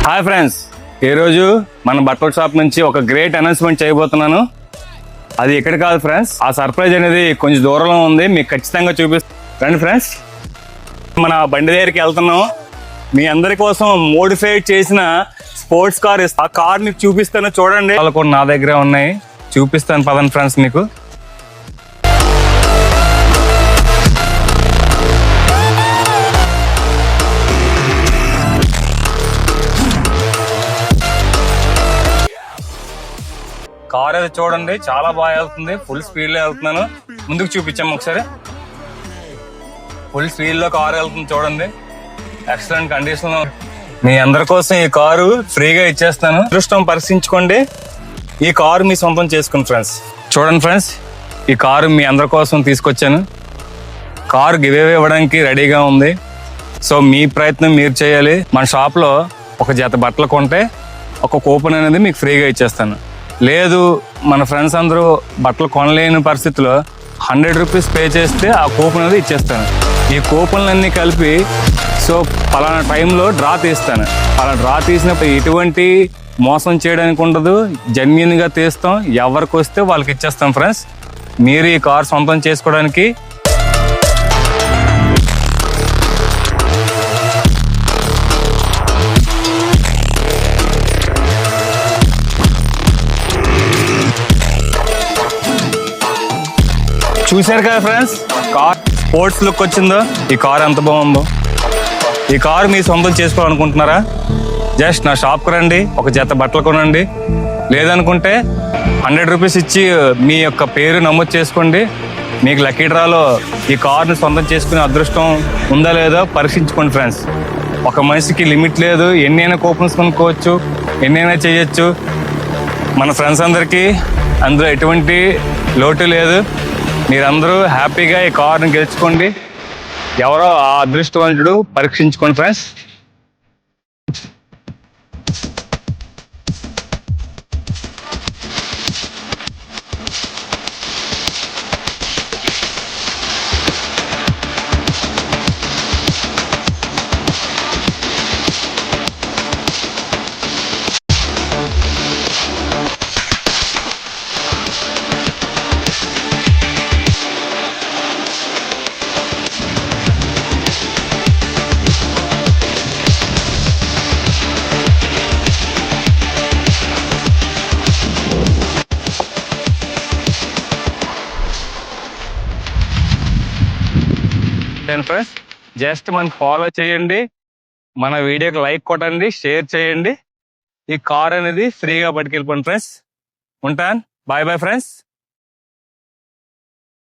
Hi friends, ఈరోజు మన బట్టల షాప్ నుంచి ఒక గ్రేట్ అనౌన్స్మెంట్ చేయబోతున్నాను. అది ఎక్కడ కాదు ఫ్రెండ్స్, ఆ సర్ప్రైజ్ అనేది కొంచెం దూరంలో ఉంది, మీకు ఖచ్చితంగా చూపిస్తాను. రండి ఫ్రెండ్స్, మన బండి దగ్గరికి వెళ్తున్నాం. మీ అందరి కోసం మోడిఫైడ్ చేసిన స్పోర్ట్స్ కార్ ఆ కార్ మీకు చూపిస్తాను, చూడండి. వాళ్ళు కూడా నా దగ్గరే ఉన్నాయి, చూపిస్తాను పదండి ఫ్రెండ్స్. మీకు కార్ అయితే చూడండి, చాలా బాగా వెళ్తుంది. ఫుల్ స్పీడ్ లో వెళ్తున్నాను. ముందుకు చూపించాము ఒకసారి. ఫుల్ స్పీడ్ లో కారు వెళ్తుంది చూడండి, ఎక్సలెంట్ కండిషన్ లో. మీ అందరి కోసం ఈ కారు ఫ్రీగా ఇచ్చేస్తాను. అదృష్టం పరీక్షించుకోండి, ఈ కారు మీ సొంతం చేసుకోండి ఫ్రెండ్స్. చూడండి ఫ్రెండ్స్, ఈ కారు మీ అందరి కోసం తీసుకొచ్చాను. కారు గివ్ అవే ఇవ్వడానికి రెడీగా ఉంది. సో మీ ప్రయత్నం మీరు చేయాలి. మన షాప్ లో ఒక జత బట్టలు కొంటే ఒక కూపన్ అనేది మీకు ఫ్రీగా ఇచ్చేస్తాను. లేదు మన ఫ్రెండ్స్ అందరూ బట్టలు కొనలేని పరిస్థితిలో 100 రూపీస్ పే చేస్తే ఆ కూపన్ అనేది ఇచ్చేస్తాను. ఈ కూపన్లన్నీ కలిపి సో పలానా టైంలో డ్రా తీస్తాను. అలా డ్రా తీసినప్పుడు ఎటువంటి మోసం చేయడానికి ఉండదు, జెన్యూన్గా తీస్తాం. ఎవరికి వస్తే వాళ్ళకి ఇచ్చేస్తాం ఫ్రెండ్స్. మీరు ఈ కార్ సొంతం చేసుకోవడానికి చూశారు కదా ఫ్రెండ్స్, కార్ స్పోర్ట్స్ లుక్ వచ్చిందో. ఈ కార్ ఎంత బాగుందో. ఈ కార్ మీ సొంతం చేసుకోవాలనుకుంటున్నారా? జస్ట్ నా షాప్కి రండి, ఒక జత బట్టలు కొనండి. లేదనుకుంటే 100 రూపీస్ ఇచ్చి మీ యొక్క పేరు నమోదు చేసుకోండి. మీకు లక్కీ డ్రాలో ఈ కార్ని సొంతం చేసుకునే అదృష్టం ఉందా లేదో పరీక్షించుకోండి ఫ్రెండ్స్. ఒక మనిషికి లిమిట్ లేదు, ఎన్నైనా కూపన్స్ కొనుక్కోవచ్చు, ఎన్నైనా చేయొచ్చు. మన ఫ్రెండ్స్ అందరికీ అందులో ఎటువంటి లోటు లేదు. మీరందరూ హ్యాపీగా ఈ కార్ని గెలుచుకోండి. ఎవరో ఆ అదృష్టవంతుడు పరీక్షించుకోండి ఫ్రెండ్స్. ఫ్రెండ్స్, జస్ట్ మనం ఫాలో చేయండి, మన వీడియోకి లైక్ కొట్టండి, షేర్ చేయండి. ఈ కార్ అనేది ఫ్రీగా పట్టుకెళ్ళిపోండి ఫ్రెండ్స్. ఉంటాను, బాయ్ బాయ్ ఫ్రెండ్స్.